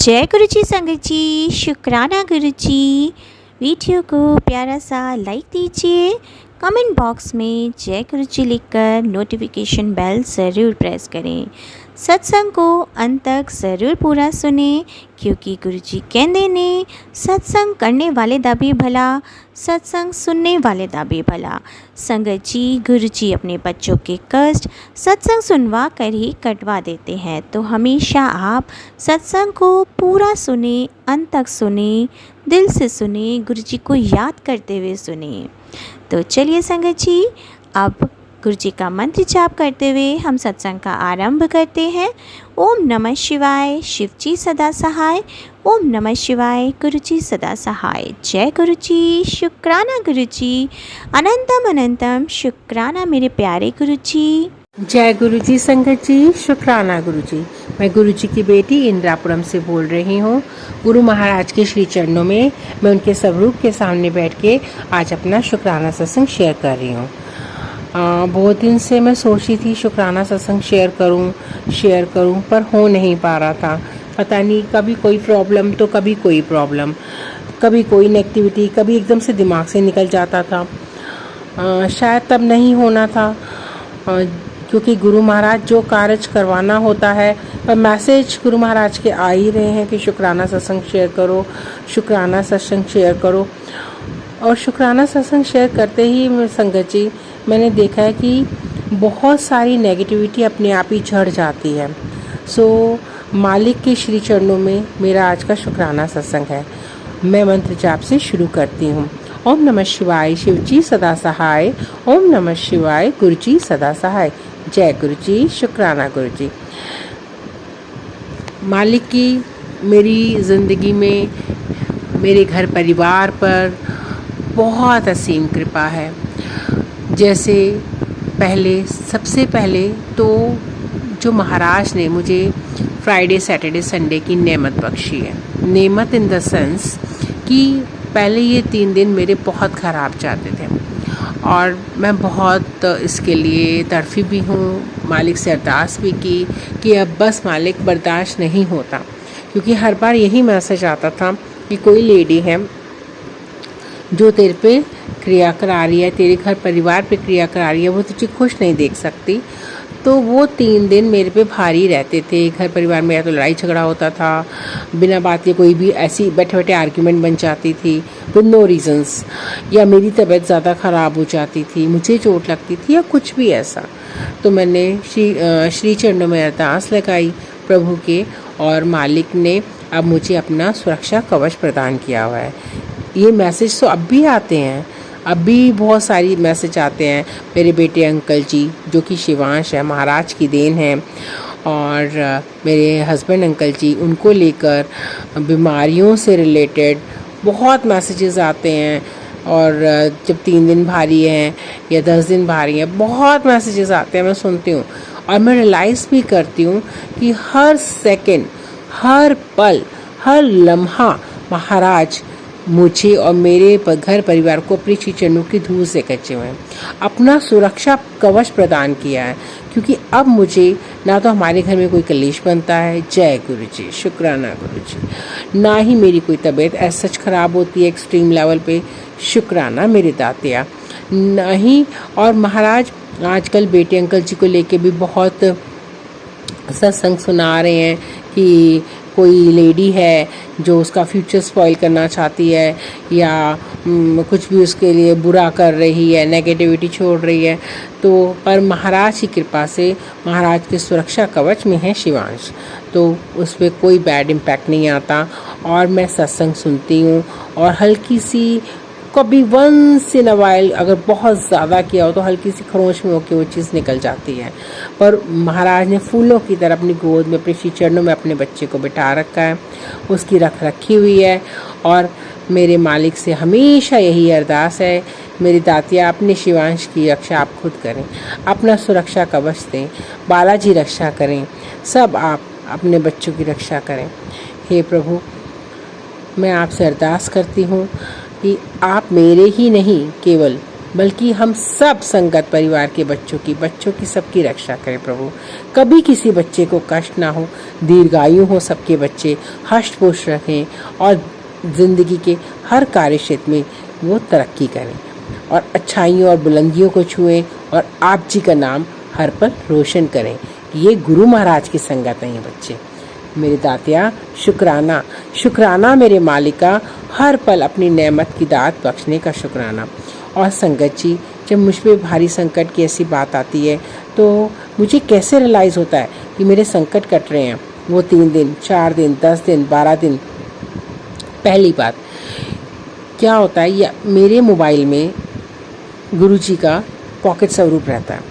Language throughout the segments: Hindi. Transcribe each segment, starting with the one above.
जय गुरु जी संगत जी, शुक्राना गुरु जी। वीडियो को प्यारा सा लाइक दीजिए, कमेंट बॉक्स में जय गुरु जी लिखकर नोटिफिकेशन बेल ज़रूर प्रेस करें। सत्संग को अंत तक ज़रूर पूरा सुने, क्योंकि गुरु जी कहते ने सत्संग करने वाले दा भी भला, सत्संग सुनने वाले दा भी भला। संगत जी, गुरु जी अपने बच्चों के कष्ट सत्संग सुनवा कर ही कटवा देते हैं, तो हमेशा आप सत्संग को पूरा सुने, अंत तक सुने, दिल से सुने, गुरु जी को याद करते हुए सुने। तो चलिए संगत जी, अब गुरु जी का मंत्र जाप करते हुए हम सत्संग का आरंभ करते हैं। ओम नमः शिवाय, शिव जी सदा सहाय। ओम नमः शिवाय, गुरु जी सदा सहाय। जय गुरु जी, शुक्राना गुरु जी, अनंतम अनंतम शुक्राना मेरे प्यारे गुरु जी। जय गुरु जी संगत जी, शुक्राना गुरु जी। मैं गुरु जी की बेटी इंद्रापुरम से बोल रही हूँ। गुरु महाराज के श्री चरणों में मैं उनके स्वरूप के सामने बैठ के आज अपना शुक्राना सत्संग शेयर कर रही हूँ। बहुत दिन से मैं सोची थी शुक्राना सत्संग शेयर करूँ, पर हो नहीं पा रहा था। पता नहीं, कभी कोई प्रॉब्लम तो कभी कोई प्रॉब्लम, कभी कोई नेगेटिविटी, कभी एकदम से दिमाग से निकल जाता था। शायद तब नहीं होना था, क्योंकि गुरु महाराज जो कार्य करवाना होता है, पर मैसेज गुरु महाराज के आ ही रहे हैं कि शुक्राना सत्संग शेयर करो, शुक्राना सत्संग शेयर करो। और शुक्राना सत्संग शेयर करते ही संगत जी मैंने देखा है कि बहुत सारी नेगेटिविटी अपने आप ही झड़ जाती है। मालिक के श्री चरणों में मेरा आज का शुक्राना सत्संग है। मैं मंत्र जाप से शुरू करती हूँ। ओम नमः शिवाय, शिव जी सदा सहाय। ओम नमः शिवाय, गुरु जी सदा सहाय। जय गुरु जी, शुक्राना गुरु जी। मालिक की मेरी ज़िंदगी में, मेरे घर परिवार पर बहुत असीम कृपा है। जैसे सबसे पहले तो जो महाराज ने मुझे फ्राइडे सैटरडे संडे की नेमत बख्शी है। नेमत इन द सेंस कि पहले ये 3 दिन मेरे बहुत ख़राब जाते थे और मैं बहुत इसके लिए तड़फी भी हूँ, मालिक से अरदास भी की कि अब बस मालिक बर्दाश्त नहीं होता। क्योंकि हर बार यही मैसेज आता था कि कोई लेडी है जो तेरे पे क्रिया करा रही है, तेरे घर परिवार पे क्रिया करा रही है, वो तुझे खुश नहीं देख सकती। तो वो 3 दिन मेरे पे भारी रहते थे। घर परिवार में या तो लड़ाई झगड़ा होता था, बिना बात के कोई भी ऐसी बैठे बैठे आर्ग्यूमेंट बन जाती थी विद नो रीजंस, या मेरी तबीयत ज़्यादा ख़राब हो जाती थी, मुझे चोट लगती थी या कुछ भी ऐसा। तो मैंने श्री चरणों में अरदास लगाई प्रभु के, और मालिक ने अब मुझे अपना सुरक्षा कवच प्रदान किया हुआ है। ये मैसेज तो अब भी आते हैं, अब भी बहुत सारी मैसेज आते हैं। मेरे बेटे अंकल जी जो कि शिवांश है, महाराज की देन है, और मेरे हस्बैंड अंकल जी, उनको लेकर बीमारियों से रिलेटेड बहुत मैसेजेस आते हैं। और जब 3 दिन भारी हैं या 10 दिन भारी हैं, बहुत मैसेजेस आते हैं, मैं सुनती हूँ और मैं रियलाइज़ भी करती हूँ कि हर सेकंड, हर पल, हर लम्हा महाराज मुझे और मेरे घर परिवार को अपनी श्री चरणों की धूल से कचे हुए हैं, अपना सुरक्षा कवच प्रदान किया है। क्योंकि अब मुझे ना तो हमारे घर में कोई कलेश बनता है, जय गुरु जी, शुक्राना गुरु जी, ना ही मेरी कोई तबीयत ऐसा सच खराब होती है एक्सट्रीम लेवल पे, शुक्राना मेरे दातिया, नहीं। और महाराज आजकल बेटे अंकल जी को लेके भी बहुत सत्संग सुना रहे हैं कि कोई लेडी है जो उसका फ्यूचर स्पॉइल करना चाहती है, या कुछ भी उसके लिए बुरा कर रही है, नेगेटिविटी छोड़ रही है। तो पर महाराज की कृपा से, महाराज के सुरक्षा कवच में है शिवांश, तो उस पर कोई बैड इम्पैक्ट नहीं आता। और मैं सत्संग सुनती हूँ, और हल्की सी कभी वंस इन अ वाइल, अगर बहुत ज़्यादा किया हो तो हल्की सी खरोंच में होकर वो चीज़ निकल जाती है। पर महाराज ने फूलों की तरह अपनी गोद में, अपने श्री चरणों में अपने बच्चे को बिठा रखा है, उसकी रख रखी हुई है। और मेरे मालिक से हमेशा यही अरदास है, मेरी दातिया, अपने शिवांश की रक्षा आप खुद करें, अपना सुरक्षा कवच दें, बालाजी रक्षा करें, सब आप अपने बच्चों की रक्षा करें। हे प्रभु, मैं आपसे अरदास करती हूँ कि आप मेरे ही नहीं, केवल बल्कि हम सब संगत परिवार के बच्चों की सबकी रक्षा करें प्रभु। कभी किसी बच्चे को कष्ट ना हो, दीर्घायु हो सबके बच्चे, हष्ट पुष्ट रखें और ज़िंदगी के हर कार्य क्षेत्र में वो तरक्की करें और अच्छाइयों और बुलंदियों को छुएं और आप जी का नाम हर पल रोशन करें। ये गुरु महाराज की संगत है ये बच्चे। मेरे दातिया शुक्राना, शुक्राना मेरे मालिका, हर पल अपनी नेमत की दात बख्शने का शुक्राना। और संगत जी, जब मुझ पे भारी संकट की ऐसी बात आती है तो मुझे कैसे रियलाइज़ होता है कि मेरे संकट कट रहे हैं, वो 3 दिन, 4 दिन, 10 दिन, 12 दिन। पहली बात क्या होता है, या मेरे मोबाइल में गुरुजी का पॉकेट स्वरूप रहता है,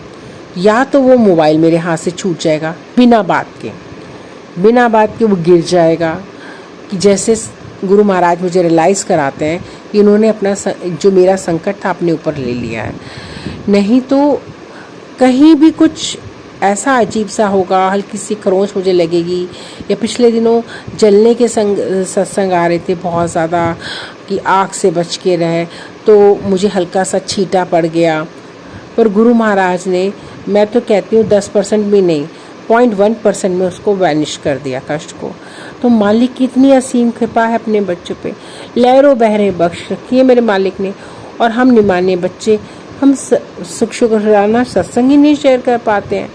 या तो वो मोबाइल मेरे हाथ से छूट जाएगा बिना बात के वो गिर जाएगा, कि जैसे गुरु महाराज मुझे रियलाइज़ कराते हैं कि इन्होंने अपना जो मेरा संकट था अपने ऊपर ले लिया है। नहीं तो कहीं भी कुछ ऐसा अजीब सा होगा, हल्की सी खरोंच मुझे लगेगी। या पिछले दिनों जलने के सत्संग आ रहे थे बहुत ज़्यादा, कि आग से बच के रहे, तो मुझे हल्का सा छींटा पड़ गया। पर गुरु महाराज ने, मैं तो कहती हूँ 10% भी नहीं, 0.1% में उसको वैनिश कर दिया कष्ट को। तो मालिक की इतनी असीम कृपा है अपने बच्चों पे, लहरों बहरें बख्श रखी है मेरे मालिक ने। और हम निमाने बच्चे, हम सुख शुक्राना सत्संग ही नहीं शेयर कर पाते हैं।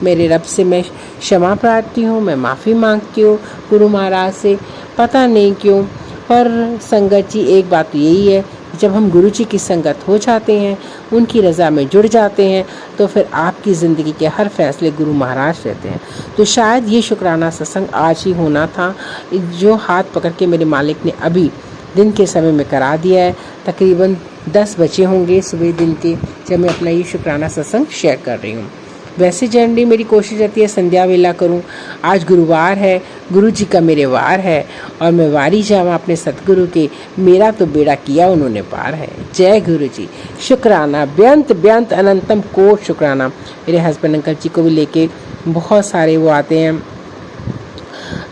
मेरे रब से मैं क्षमा प्रार्थी हूँ, मैं माफ़ी मांगती हूँ गुरु महाराज से, पता नहीं क्यों। पर संगत जी, एक बात तो यही है, जब हम गुरु जी की संगत हो जाते हैं, उनकी रज़ा में जुड़ जाते हैं, तो फिर आपकी ज़िंदगी के हर फैसले गुरु महाराज रहते हैं। तो शायद ये शुक्राना सत्संग आज ही होना था, जो हाथ पकड़ के मेरे मालिक ने अभी दिन के समय में करा दिया है। तकरीबन 10 बजे होंगे सुबह दिन के, जब मैं अपना ये शुक्राना सत्संग शेयर कर रही हूँ। वैसे जनरली मेरी कोशिश रहती है संध्या वेला करूं। आज गुरुवार है, गुरु जी का मेरे वार है, और मैं वारी जावा अपने सतगुरु के, मेरा तो बेड़ा किया उन्होंने पार है। जय गुरु जी, शुक्राना बेअंत बेअंत अनंतम कोट शुक्राना। मेरे हस्बैंड अंकल जी को भी लेके बहुत सारे वो आते हैं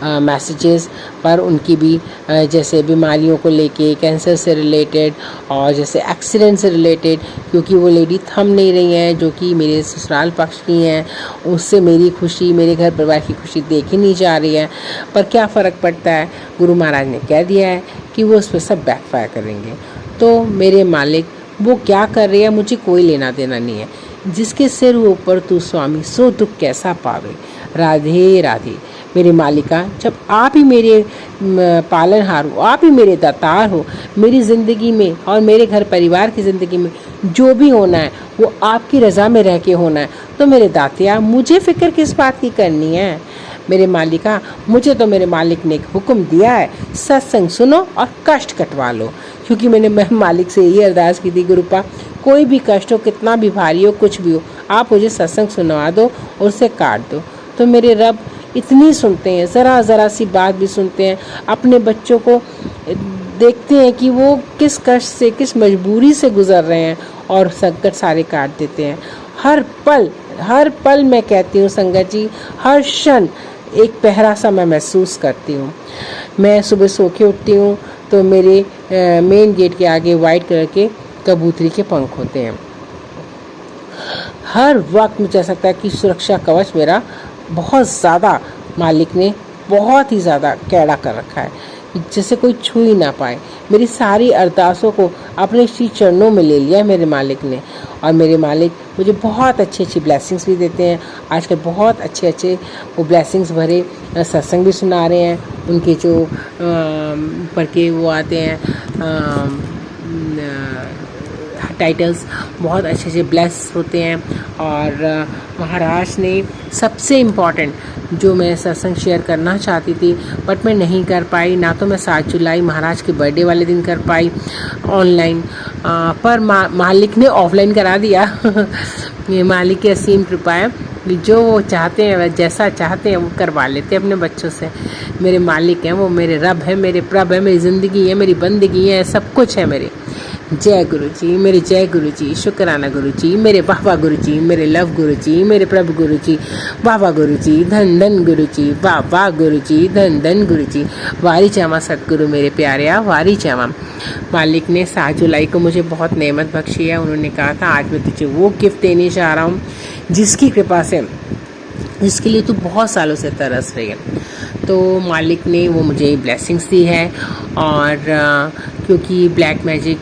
मैसेजेस, पर उनकी भी जैसे बीमारियों को लेके, कैंसर से रिलेटेड और जैसे एक्सीडेंट से रिलेटेड, क्योंकि वो लेडी थम नहीं रही हैं, जो कि मेरे ससुराल पक्ष की हैं, उससे मेरी खुशी, मेरे घर परिवार की खुशी देखी नहीं जा रही है। पर क्या फ़र्क पड़ता है, गुरु महाराज ने कह दिया है कि वो उस पर सब बैकफायर करेंगे। तो मेरे मालिक वो क्या कर रहे हैं मुझे कोई लेना देना नहीं है। जिसके सिर ऊपर तू स्वामी, सो दुख कैसा पावे। राधे राधे। मेरे मालिका, जब आप ही मेरे पालनहार हो, आप ही मेरे दातार हो, मेरी ज़िंदगी में और मेरे घर परिवार की ज़िंदगी में जो भी होना है वो आपकी रज़ा में रह के होना है, तो मेरे दातिया मुझे फ़िक्र किस बात की करनी है। मेरे मालिका, मुझे तो मेरे मालिक ने एक हुक्म दिया है, सत्संग सुनो और कष्ट कटवा लो। क्योंकि मैंने मालिक से यही अरदास की थी, गुरुपा कोई भी कष्ट हो, कितना भी भारी हो, कुछ भी हो, आप मुझे सत्संग सुनवा दो और उसे काट दो। तो मेरे रब इतनी सुनते हैं, ज़रा सी बात भी सुनते हैं। अपने बच्चों को देखते हैं कि वो किस कष्ट से, किस मजबूरी से गुज़र रहे हैं, और संकट सारे काट देते हैं। हर पल मैं कहती हूँ संगत जी, हर क्षण एक पहरा सा मैं महसूस करती हूँ। मैं सुबह सो के उठती हूँ तो मेरे मेन गेट के आगे वाइट कलर के कबूतरी के पंख होते हैं। हर वक्त मुझे ऐसा लगता है कि सुरक्षा कवच मेरा बहुत ज़्यादा मालिक ने बहुत ही ज़्यादा कैड़ा कर रखा है, जैसे कोई छू ही ना पाए। मेरी सारी अरदासों को अपने श्री चरणों में ले लिया मेरे मालिक ने, और मेरे मालिक मुझे बहुत अच्छी ब्लेसिंग्स भी देते हैं। आजकल बहुत अच्छे वो ब्लेसिंग्स भरे सत्संग भी सुना रहे हैं। उनके जो ऊपर के वो आते हैं टाइटल्स, बहुत अच्छे ब्लेस होते हैं। और महाराज ने सबसे इम्पॉर्टेंट जो मैं सत्संग शेयर करना चाहती थी बट मैं नहीं कर पाई, ना तो मैं 7 जुलाई महाराज के बर्थडे वाले दिन कर पाई ऑनलाइन, पर मालिक ने ऑफलाइन करा दिया। ये मालिक की असीम कृपा है, जो वो चाहते हैं, जैसा चाहते हैं वो करवा लेते हैं अपने बच्चों से। मेरे मालिक हैं, वो मेरे रब है, मेरे प्रभ है, मेरी ज़िंदगी है, मेरी बंदगी है, सब कुछ है मेरे। जय गुरु जी, मेरे जय गुरु जी, शुक्राना गुरु जी, मेरे वाह गुरु जी, मेरे लव गुरु जी, मेरे प्रभु गुरु जी, वाह गुरु जी, धन धन गुरु जी, वाह गुरु जी, धन धन गुरु जी। वारी चावा सतगुरु मेरे प्यारे, वारी चावा। मालिक ने 7 जुलाई को मुझे बहुत नेमत बख्शी है। उन्होंने कहा था आज मैं तुझे वो गिफ्ट देने जा रहा हूँ जिसकी कृपा से, जिसके लिए तू बहुत सालों से तरस रही है। तो मालिक ने वो मुझे ब्लेसिंग्स दी है। और क्योंकि ब्लैक मैजिक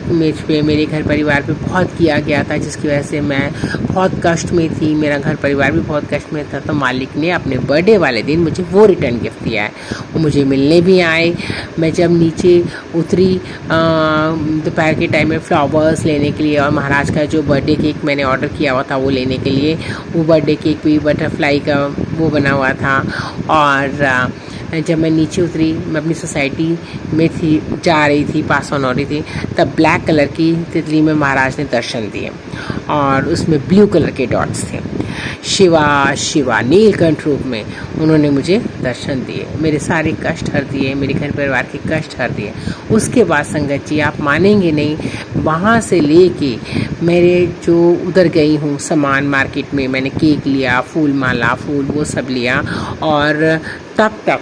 पे मेरे घर परिवार पे बहुत किया गया था, जिसकी वजह से मैं बहुत कष्ट में थी, मेरा घर परिवार भी बहुत कष्ट में था। तो मालिक ने अपने बर्थडे वाले दिन मुझे वो रिटर्न गिफ्ट दिया है। वो मुझे मिलने भी आए। मैं जब नीचे उतरी दोपहर के टाइम में फ्लावर्स लेने के लिए, और महाराज का जो बर्थडे केक मैंने ऑर्डर किया हुआ था वो लेने के लिए, वो बर्थडे केक भी बटरफ्लाई का वो बना हुआ था। और जब मैं नीचे उतरी, मैं अपनी सोसाइटी में थी, जा रही थी, पास ऑन हो रही थी, तब ब्लैक कलर की तितली में महाराज ने दर्शन दिए और उसमें ब्लू कलर के डॉट्स थे। शिवा शिवा नीलकंठ रूप में उन्होंने मुझे दर्शन दिए, मेरे सारे कष्ट हर दिए, मेरे घर परिवार के कष्ट हर दिए। उसके बाद संगत जी आप मानेंगे नहीं, वहाँ से लेके मेरे जो उधर गई हूँ सामान मार्केट में, मैंने केक लिया, फूल माला, फूल वो सब लिया, और तब तक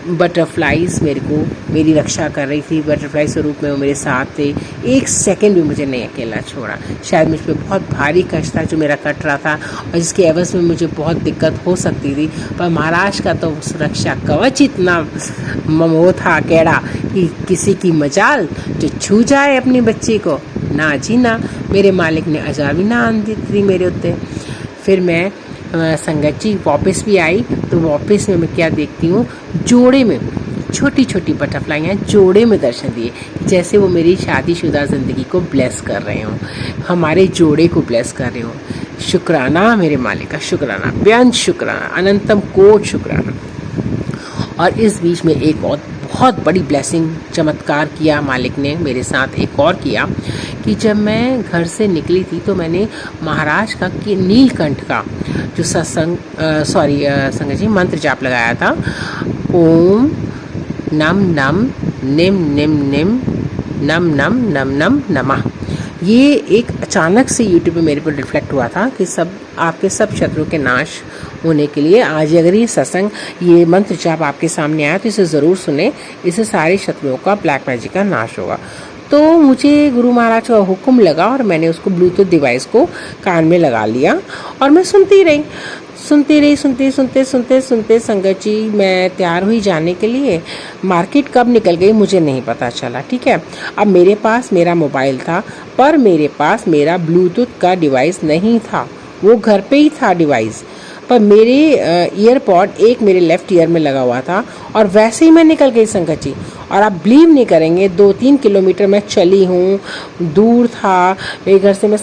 बटरफ्लाइज मेरे को मेरी रक्षा कर रही थी। बटरफ्लाई स्वरूप में वो मेरे साथ थे, एक सेकंड भी मुझे नहीं अकेला छोड़ा। शायद मुझ पर बहुत भारी कष्ट था जो मेरा कट रहा था, और जिसके एवज में मुझे बहुत दिक्कत हो सकती थी, पर महाराज का तो सुरक्षा कवच इतना वो था कैड़ा कि किसी की मजाल जो छू जाए अपने बच्चे को, ना जी ना। मेरे मालिक ने अजार भी ना आन दी थी मेरे उत्ते। फिर मैं संगत जी वापस भी आई, तो वापस में मैं क्या देखती हूँ, जोड़े में छोटी छोटी बटरफ्लाइयाँ जोड़े में दर्शन दिए, जैसे वो मेरी शादीशुदा ज़िंदगी को ब्लेस कर रहे हों, हमारे जोड़े को ब्लेस कर रहे हों। शुक्राना मेरे मालिक का, शुक्राना, बेअंत शुक्राना, अनंतम कोट शुक्राना। और इस बीच में एक और बहुत बड़ी ब्लेसिंग चमत्कार किया मालिक ने मेरे साथ, एक और किया कि जब मैं घर से निकली थी तो मैंने महाराज का कि नीलकंठ का जो सत्संग संगत जी मंत्र जाप लगाया था, ओम नम नम निम निम निम नम नम नम नम नमः। ये एक अचानक से यूट्यूब पे मेरे पर रिफ्लेक्ट हुआ था कि आपके सब शत्रुओं के नाश होने के लिए आज अगर ये सत्संग, ये मंत्र जाप आपके सामने आया तो इसे ज़रूर सुने, इससे सारे शत्रुओं का, ब्लैक मैजिक का नाश होगा। तो मुझे गुरु महाराज का हुक्म लगा और मैंने उसको ब्लूटूथ डिवाइस को कान में लगा लिया और मैं सुनती रही सुनते संगत जी मैं तैयार हुई जाने के लिए। मार्केट कब निकल गई मुझे नहीं पता चला। ठीक है, अब मेरे पास मेरा मोबाइल था, पर मेरे पास मेरा ब्लूटूथ का डिवाइस नहीं था, वो घर पे ही था डिवाइस, पर मेरे ईयरपॉड एक मेरे लेफ़्ट ईयर में लगा हुआ था और वैसे ही मैं निकल गई संगत जी। और आप बिलीव नहीं करेंगे, 2-3 किलोमीटर मैं चली हूँ, दूर था मेरे घर से, मैं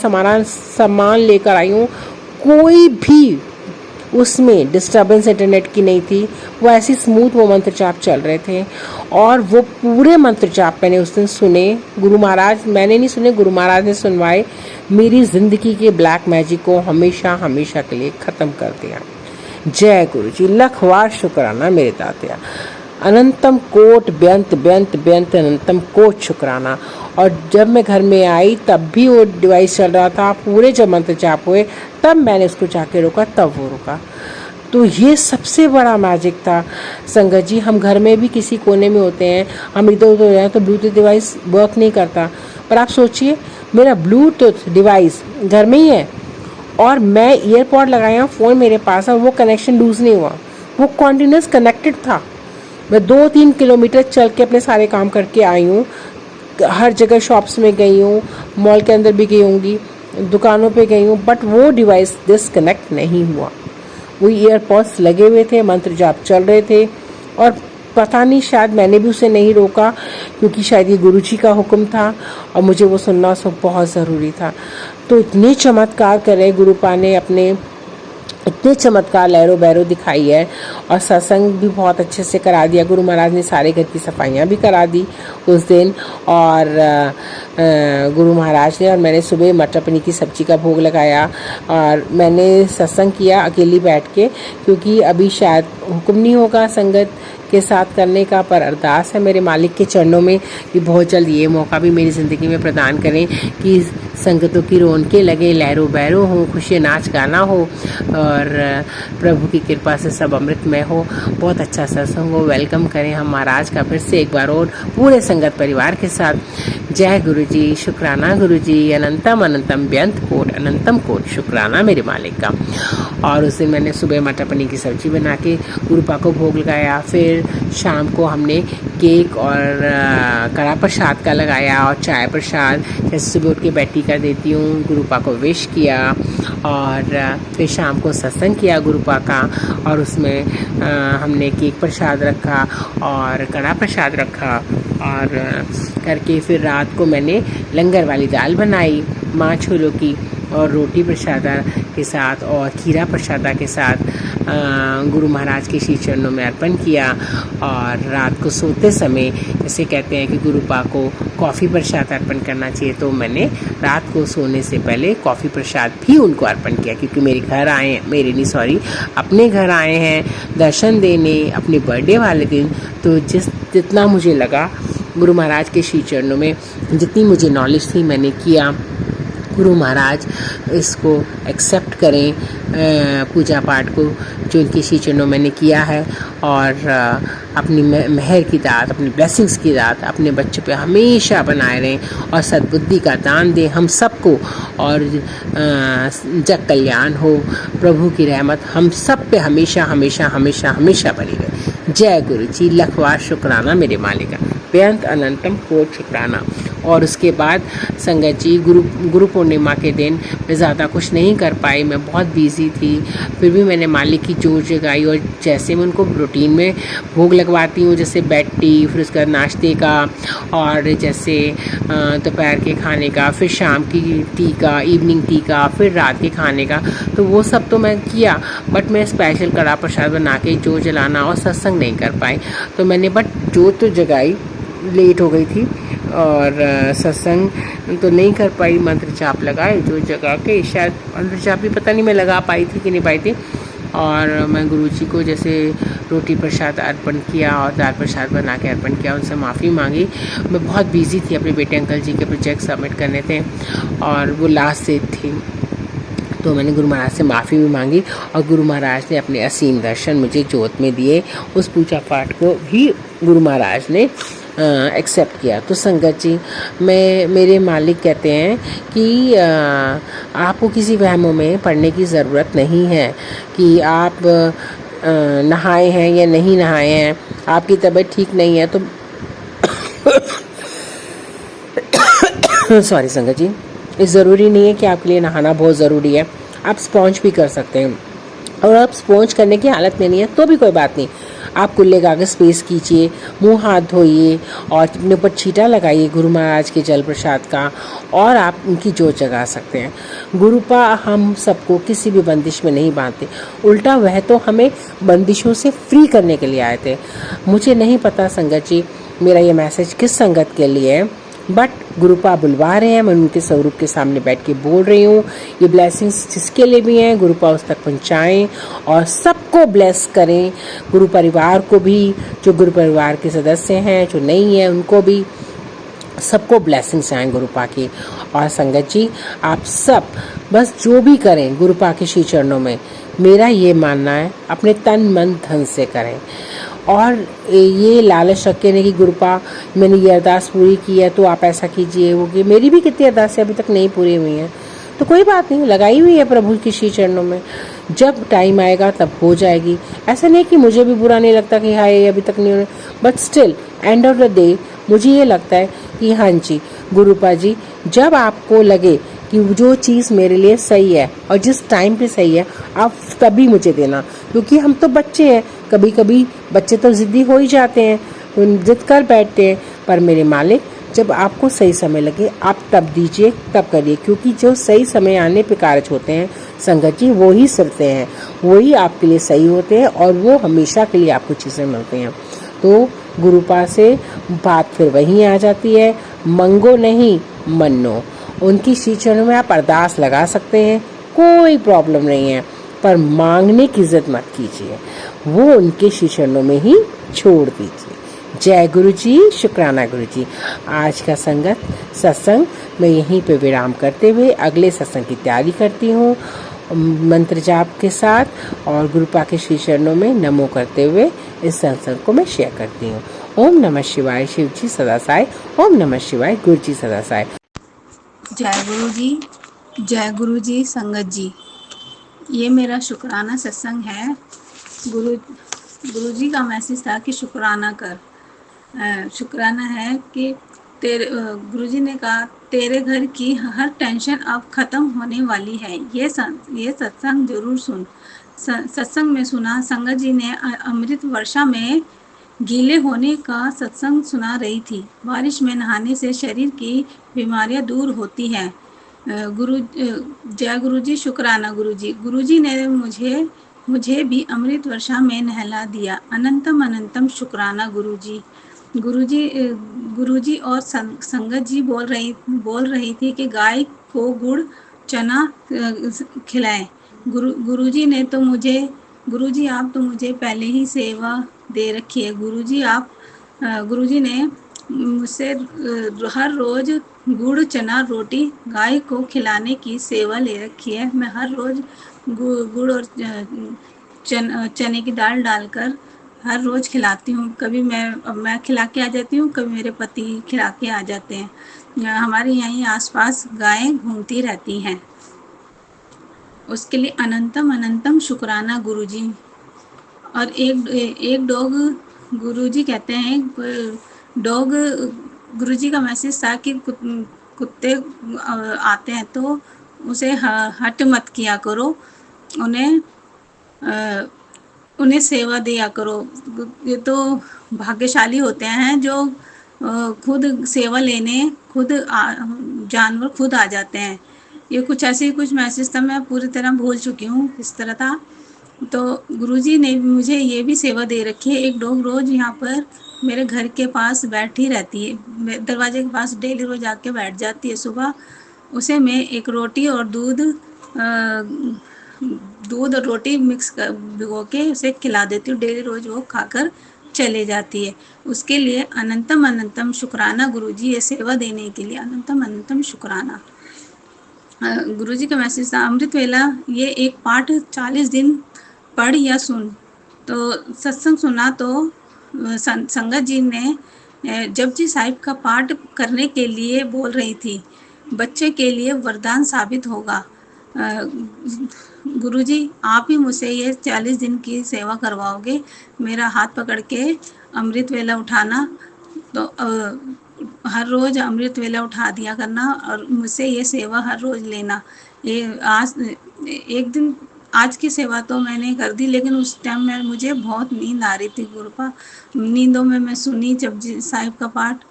सामान लेकर आई हूँ, कोई भी उसमें डिस्टर्बेंस इंटरनेट की नहीं थी। वो ऐसी स्मूथ वो मंत्र जाप चल रहे थे और वो पूरे मंत्र जाप मैंने उस दिन सुने। गुरु महाराज, मैंने नहीं सुने, गुरु महाराज ने सुनवाए, मेरी ज़िंदगी के ब्लैक मैजिक को हमेशा हमेशा के लिए ख़त्म कर दिया। जय गुरु जी, लखवार शुक्राना मेरे तात्या, अनंतम कोट बेअंत बेअंत बेअंत अनंतम कोट शुक्राना। और जब मैं घर में आई तब भी वो डिवाइस चल रहा था, पूरे जब मंत्र जाप हुए तब मैंने उसको जाके रोका, तब वो रुका। तो ये सबसे बड़ा मैजिक था संगत जी। हम घर में भी किसी कोने में होते हैं, हम इधर उधर हो जाए तो ब्लूटूथ डिवाइस वर्क नहीं करता, पर आप सोचिए मेरा ब्लूटूथ डिवाइस घर में ही है और मैं ईयरपॉड लगाया हूँ, फ़ोन मेरे पास है, वो कनेक्शन लूज़ नहीं हुआ, वो कॉन्टिन्यूस कनेक्टेड था। मैं 2-3 किलोमीटर चल के अपने सारे काम करके आई हूँ, हर जगह शॉप्स में गई हूँ, मॉल के अंदर भी गई होंगी, दुकानों पे गई हूँ, बट वो डिवाइस डिसकनेक्ट नहीं हुआ। वो ईयरपॉड्स लगे हुए थे, मंत्र जाप चल रहे थे और पता नहीं शायद मैंने भी उसे नहीं रोका क्योंकि शायद ये गुरुजी का हुक्म था और मुझे वो सुनना सब बहुत ज़रूरी था। तो इतने चमत्कार करे गुरुपा ने, अपने इतने चमत्कार लहरों बहरों दिखाई है और सत्संग भी बहुत अच्छे से करा दिया। गुरु महाराज ने सारे घर की सफाइयाँ भी करा दी उस दिन, और गुरु महाराज ने, और मैंने सुबह मटर पनीर की सब्ज़ी का भोग लगाया और मैंने सत्संग किया अकेली बैठ के, क्योंकि अभी शायद हुक्म नहीं होगा संगत के साथ करने का, पर अरदास है मेरे मालिक के चरणों में कि बहुत जल्द ये मौका भी मेरी ज़िंदगी में प्रदान करें कि संगतों की रौनकें लगे, लहरों बहरों हो, खुशी नाच गाना हो और प्रभु की कृपा से सब अमृतमय हो। बहुत अच्छा सत्संग हो। वेलकम करें हम महाराज का फिर से एक बार और पूरे संगत परिवार के साथ। जय गुरु जी, शुक्राना गुरु जी, अनंतम अनंतम व्यंत कोट अनंतम कोट शुक्राना मेरे मालिक का। और उस दिन मैंने सुबह मटर पनीर की सब्ज़ी बना के गुरुपा को भोग लगाया। फिर शाम को हमने केक और कड़ा प्रसाद का लगाया और चाय प्रसाद जैसे सुबह उठ के बैठी कर देती हूँ, गुरुपा को विश किया। और फिर शाम को सत्संग किया गुरुपा का, और उसमें हमने केक प्रसाद रखा और कड़ा प्रसाद रखा और करके फिर रात को मैंने लंगर वाली दाल बनाई माँ छोलों की और रोटी प्रसादा के साथ और खीरा प्रसादा के साथ गुरु महाराज के श्री चरणों में अर्पण किया। और रात को सोते समय जैसे कहते हैं कि गुरुपा को कॉफ़ी प्रसाद अर्पण करना चाहिए, तो मैंने रात को सोने से पहले कॉफ़ी प्रसाद भी उनको अर्पण किया, क्योंकि अपने घर आए हैं दर्शन देने अपने बर्थडे वाले दिन। तो जितना मुझे लगा गुरु महाराज के श्री चरणों में जितनी मुझे नॉलेज थी मैंने किया। गुरु महाराज इसको एक्सेप्ट करें पूजा पाठ को जो इनके श्री चरणों मैंने किया है, और अपनी मेहर की दात, अपनी ब्लेसिंग्स की दात अपने बच्चों पे हमेशा बनाए रहें और सद्बुद्धि का दान दें हम सबको, और जग कल्याण हो। प्रभु की रहमत हम सब पे हमेशा हमेशा हमेशा हमेशा बनी रहे। जय गुरु जी, लखवार शुक्राना मेरे मालिका, बेअंत अनंतम कोट शुक्राना। और उसके बाद संगत जी गुरु पूर्णिमा के दिन मैं ज़्यादा कुछ नहीं कर पाई, मैं बहुत बिज़ी थी। फिर भी मैंने मालिक की जोर जगाई और जैसे मैं उनको रूटीन में भोग लगवाती हूँ, जैसे बेड टी, फिर उसका नाश्ते का, और जैसे दोपहर के खाने का, फिर शाम की टी का, इवनिंग टी का, फिर रात के खाने का, तो वो सब तो मैं किया, बट मैं स्पेशल कड़ा प्रसाद बना के जोत जलाना और सत्संग नहीं कर पाई। तो मैंने बट जोत तो जगाई, लेट हो गई थी और सत्संग तो नहीं कर पाई। मंत्र जाप लगाए जो जगा के, शायद मंत्र जाप भी पता नहीं मैं लगा पाई थी कि नहीं पाई थी। और मैं गुरुजी को जैसे रोटी प्रसाद अर्पण किया और दाल प्रसाद बना के अर्पण किया, उनसे माफ़ी मांगी। मैं बहुत बिजी थी, अपने बेटे अंकल जी के प्रोजेक्ट सबमिट करने थे और वो लास्ट डेट थी, तो मैंने गुरु महाराज से माफ़ी भी मांगी और गुरु महाराज ने अपने असीम दर्शन मुझे जोत में दिए। उस पूजा पाठ को भी गुरु महाराज ने एक्सेप्ट किया। तो संगत जी, मेरे मालिक कहते हैं कि आपको किसी वहमों में पड़ने की ज़रूरत नहीं है कि आप नहाए हैं या नहीं नहाए हैं, आपकी तबीयत ठीक नहीं है तो सॉरी संगत जी, ज़रूरी नहीं है कि आपके लिए नहाना बहुत ज़रूरी है। आप स्पॉन्ज भी कर सकते हैं, और आप स्पॉन्ज करने की हालत में नहीं है तो भी कोई बात नहीं, आप कुल्ले कागज़ पेश कीजिए, मुंह हाथ धोइए और अपने ऊपर छींटा लगाइए गुरु महाराज के जल प्रसाद का, और आप उनकी जोत जगा सकते हैं। गुरुपा हम सबको किसी भी बंदिश में नहीं बांधते, उल्टा वह तो हमें बंदिशों से फ्री करने के लिए आए थे। मुझे नहीं पता संगत जी मेरा ये मैसेज किस संगत के लिए है, बट गुरुपा बुलवा रहे हैं, मैं उनके स्वरूप के सामने बैठ के बोल रही हूँ। ये ब्लेसिंग्स जिसके लिए भी हैं गुरुपा उस तक पहुँचाएँ और सबको ब्लेस करें, गुरु परिवार को भी, जो गुरु परिवार के सदस्य हैं, जो नहीं है उनको भी, सबको ब्लेसिंग्स आएँ गुरुपा की। और संगत जी आप सब बस जो भी करें गुरुपा के श्री चरणों में, मेरा ये मानना है अपने तन मन धन से करें, और ये लालच रखे नहीं कि गुरुपा मैंने ये अरदास पूरी की है तो आप ऐसा कीजिए वो कि मेरी भी कितनी अरदासें अभी तक नहीं पूरी हुई हैं, तो कोई बात नहीं, लगाई हुई है प्रभु की श्री चरणों में, जब टाइम आएगा तब हो जाएगी। ऐसा नहीं कि मुझे भी बुरा नहीं लगता कि हाय अभी तक नहीं हो रहा, but still end of the day मुझे ये लगता है कि हाँ जी गुरुपा जी, जब आपको लगे कि जो चीज़ मेरे लिए सही है और जिस टाइम पे सही है आप तभी मुझे देना, क्योंकि हम तो बच्चे हैं, कभी कभी बच्चे तो ज़िद्दी हो ही जाते हैं, जिद कर बैठते हैं, पर मेरे मालिक जब आपको सही समय लगे आप तब दीजिए, तब करिए, क्योंकि जो सही समय आने पे कारज होते हैं संगत जी वो ही सिरते हैं, वही आपके लिए सही होते हैं और वो हमेशा के लिए आपको चीज़ें मिलती हैं। तो गुरुपा से बात फिर वहीं आ जाती है, मंगो नहीं मन्नो, उनकी श्री चरणों में आप अरदास लगा सकते हैं, कोई प्रॉब्लम नहीं है, पर मांगने की जिद मत कीजिए, वो उनके श्री चरणों में ही छोड़ दीजिए। जय गुरु जी, शुक्राना गुरु जी। आज का सत्संग मैं यहीं पे विराम करते हुए अगले सत्संग की तैयारी करती हूँ मंत्र जाप के साथ, और गुरुपा के श्री चरणों में नमो करते हुए इस सत्संग को मैं शेयर करती हूँ। ओम नमः शिवाय। शिव जी सदा साई। ओम नमः शिवाय। गुरु जी सदा साई। जय गुरु जी संगत जी। ये मेरा शुक्राना सत्संग है। गुरु जी का मैसेज था कि शुक्राना कर। शुक्राना है कि गुरु जी ने कहा तेरे घर की हर टेंशन अब ख़त्म होने वाली है। ये सत्संग जरूर सुन। सत्संग में सुना संगत जी ने अमृत वर्षा में गीले होने का सत्संग सुना रही थी। बारिश में नहाने से शरीर की बीमारियां दूर होती हैं। जय गुरु जी, शुक्राना गुरु जी ने मुझे भी अमृत वर्षा में नहला दिया। अनंतम अनंतम शुक्राना गुरु जी और संगत जी बोल रही थी कि गाय को गुड़ चना खिलाएं। गुरु जी आप तो मुझे पहले ही सेवा दे रखी है। गुरु जी ने मुझसे हर रोज गुड़ चना रोटी गाय को खिलाने की सेवा ले रखी है। मैं हर रोज गुड़ और चने की दाल डालकर हर रोज खिलाती हूँ। कभी मैं खिला के आ जाती हूँ, कभी मेरे पति खिला के आ जाते हैं। हमारे यहीं आसपास गायें घूमती रहती हैं। उसके लिए अनंतम अनंतम शुक्राना गुरुजी। और एक डॉग, गुरुजी कहते हैं, डॉग गुरुजी का मैसेज था कि कुत्ते आते हैं तो उसे हट मत किया करो, उन्हें सेवा दिया करो। ये तो भाग्यशाली होते हैं जो खुद सेवा लेने जानवर खुद आ जाते हैं। ये कुछ मैसेज था, मैं पूरी तरह भूल चुकी हूँ किस तरह था। तो गुरुजी ने मुझे ये भी सेवा दे रखी है। एक डॉग रोज यहाँ पर मेरे घर के पास बैठी रहती है, दरवाजे के पास डेली रोज आके बैठ जाती है। सुबह उसे मैं एक रोटी और दूध और रोटी मिक्स कर भिगो के उसे खिला देती हूँ। डेली रोज वो खाकर चले जाती है। उसके लिए अनंतम अनंतम शुक्राना गुरुजी, ये सेवा देने के लिए अनंतम अनंतम शुक्राना। गुरुजी का मैसेज था, अमृत वेला ये एक पाठ 40 दिन पढ़ या सुन। तो सत्संग सुना तो संगत जी ने जपजी साहिब का पाठ करने के लिए बोल रही थी। बच्चे के लिए वरदान साबित होगा। गुरुजी आप ही मुझसे ये 40 दिन की सेवा करवाओगे। मेरा हाथ पकड़ के अमृत वेला उठाना, तो हर रोज़ अमृत वेला उठा दिया करना और मुझसे ये सेवा हर रोज़ लेना। ये आज की सेवा तो मैंने कर दी, लेकिन उस टाइम में मुझे बहुत नींद आ रही थी। गुरुपा नींदों में मैं सुनी जपजी साहिब का पाठ,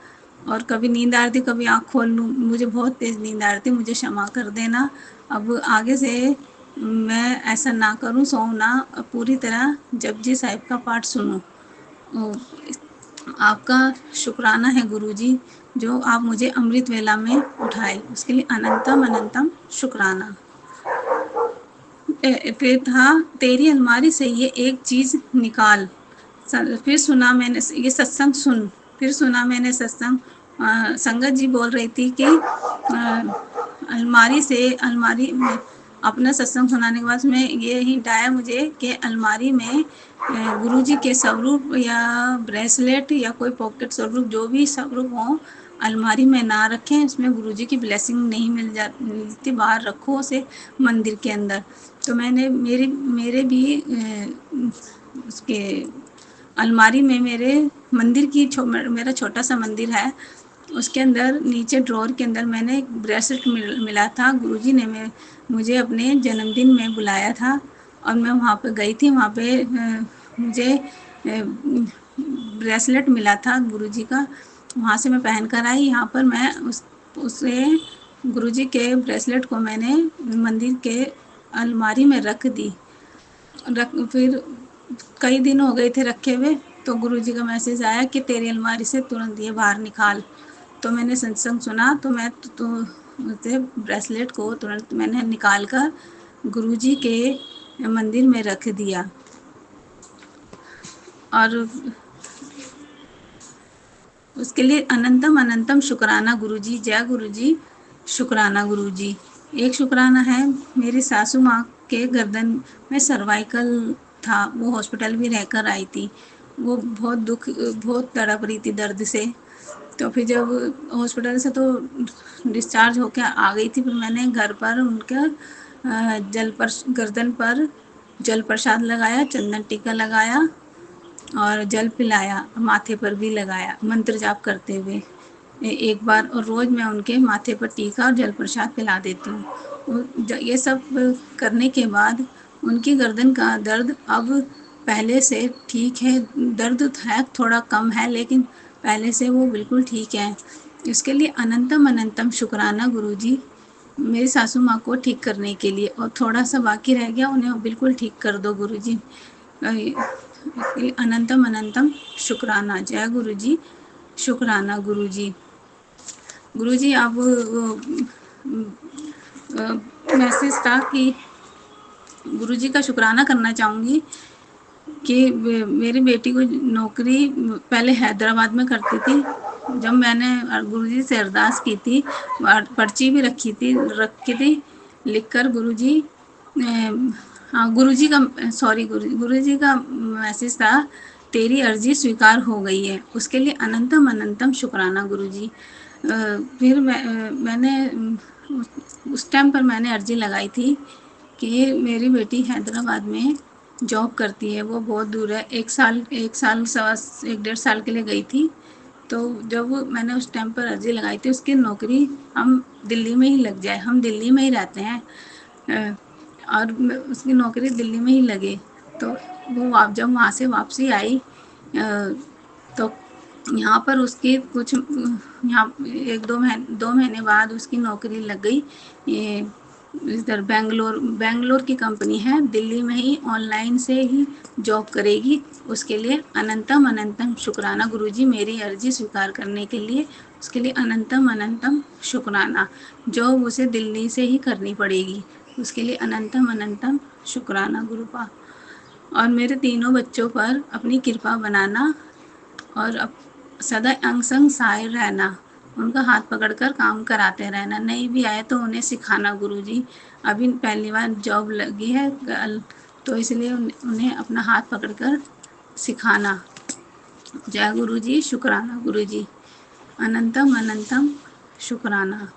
और कभी नींद आ रही थी, कभी आँख खोल लूँ, मुझे बहुत तेज़ नींद आ रही थी। मुझे क्षमा कर देना। अब आगे से मैं ऐसा ना करूँ, सोऊं ना, पूरी तरह जपजी साहिब का पाठ सुनूं। आपका शुक्राना है गुरुजी, जो आप मुझे अमृत वेला में उठाए, उसके लिए अनंतम अनंतम शुक्राना। फिर था, तेरी अलमारी से ये एक चीज़ निकाल। फिर सुना मैंने ये सत्संग फिर सुना मैंने सत्संग। संगत जी बोल रही थी कि अलमारी में अपना सत्संग सुनाने के बाद में ये हिंट आया मुझे कि अलमारी में गुरुजी के स्वरूप या ब्रेसलेट या कोई पॉकेट स्वरूप, जो भी स्वरूप हो, अलमारी में ना रखें। इसमें गुरुजी की ब्लेसिंग नहीं मिलती। बाहर रखो उसे मंदिर के अंदर। तो मैंने मेरे भी उसके अलमारी में मेरे मंदिर की मेरा छोटा सा मंदिर है, उसके अंदर नीचे ड्रॉर के अंदर मैंने एक ब्रेसलेट मिला था। गुरुजी ने मुझे अपने जन्मदिन में बुलाया था और मैं वहाँ पे गई थी। वहाँ पे मुझे ब्रेसलेट मिला था गुरुजी का, वहाँ से मैं पहन कर आई। यहाँ पर मैं उसे गुरुजी के ब्रेसलेट को मैंने मंदिर के अलमारी में रख दी। फिर कई दिन हो गए थे रखे हुए, तो गुरुजी का मैसेज आया कि तेरी अलमारी से तुरंत ये बाहर निकाल। तो मैंने सत्संग सुना, तो मैं उसे ब्रेसलेट को तुरंत मैंने निकाल कर गुरुजी के मंदिर में रख दिया। और उसके लिए अनंतम अनंतम शुक्राना गुरुजी। जय गुरुजी, शुक्राना गुरुजी। एक शुक्राना है, मेरी सासू माँ के गर्दन में सर्वाइकल था, वो हॉस्पिटल भी रहकर आई थी। वो बहुत तड़प रही थी दर्द से। तो फिर जब हॉस्पिटल से तो डिस्चार्ज होकर आ गई थी, फिर मैंने घर पर उनका गर्दन पर जल प्रसाद लगाया, चंदन टीका लगाया और जल पिलाया, माथे पर भी लगाया मंत्र जाप करते हुए एक बार। और रोज़ मैं उनके माथे पर टीका और जल प्रसाद पिला देती हूँ। ये सब करने के बाद उनकी गर्दन का दर्द अब पहले से ठीक है। दर्द है, थोड़ा कम है, लेकिन पहले से वो बिल्कुल ठीक है। इसके लिए अनंतम अनंतम शुक्राना गुरुजी, मेरी सासू माँ को ठीक करने के लिए। और थोड़ा सा बाकी रह गया, उन्हें बिल्कुल ठीक कर दो गुरुजी। अनंतम अनंतम शुक्राना। जय गुरुजी, शुक्राना गुरुजी। गुरुजी अब मैसेज था कि गुरुजी का शुक्राना करना चाहूँगी कि मेरी बेटी को नौकरी पहले हैदराबाद में करती थी। जब मैंने गुरुजी से अरदास की थी, पर्ची भी रखी थी लिखकर गुरुजी। हाँ, गुरुजी का मैसेज था, तेरी अर्जी स्वीकार हो गई है। उसके लिए अनंतम अनंतम शुक्राना गुरुजी। फिर मैंने उस टाइम पर मैंने अर्जी लगाई थी कि मेरी बेटी हैदराबाद में जॉब करती है, वो बहुत दूर है। एक डेढ़ साल के लिए गई थी। तो जब मैंने उस टाइम पर अर्जी लगाई थी, उसकी नौकरी हम दिल्ली में ही लग जाए, हम दिल्ली में ही रहते हैं और उसकी नौकरी दिल्ली में ही लगे। तो वो जब वहाँ से वापसी आई तो यहाँ पर उसकी कुछ यहाँ 2 महीने बाद उसकी नौकरी लग गई। ये इधर बेंगलोर की कंपनी है, दिल्ली में ही ऑनलाइन से ही जॉब करेगी। उसके लिए अनंतम अनंतम शुक्राना गुरुजी, मेरी अर्जी स्वीकार करने के लिए। उसके लिए अनंतम अनंतम शुक्राना। जॉब उसे दिल्ली से ही करनी पड़ेगी, उसके लिए अनंतम अनंतम शुक्राना गुरुपा। और मेरे तीनों बच्चों पर अपनी कृपा बनाना और सदा अंग संग सहाय रहना, उनका हाथ पकड़कर काम कराते रहना। नहीं भी आए तो उन्हें सिखाना गुरुजी। अभी पहली बार जॉब लगी है तो इसलिए उन्हें अपना हाथ पकड़कर सिखाना। जय गुरुजी, शुक्राना गुरुजी, अनंतम अनंतम शुक्राना।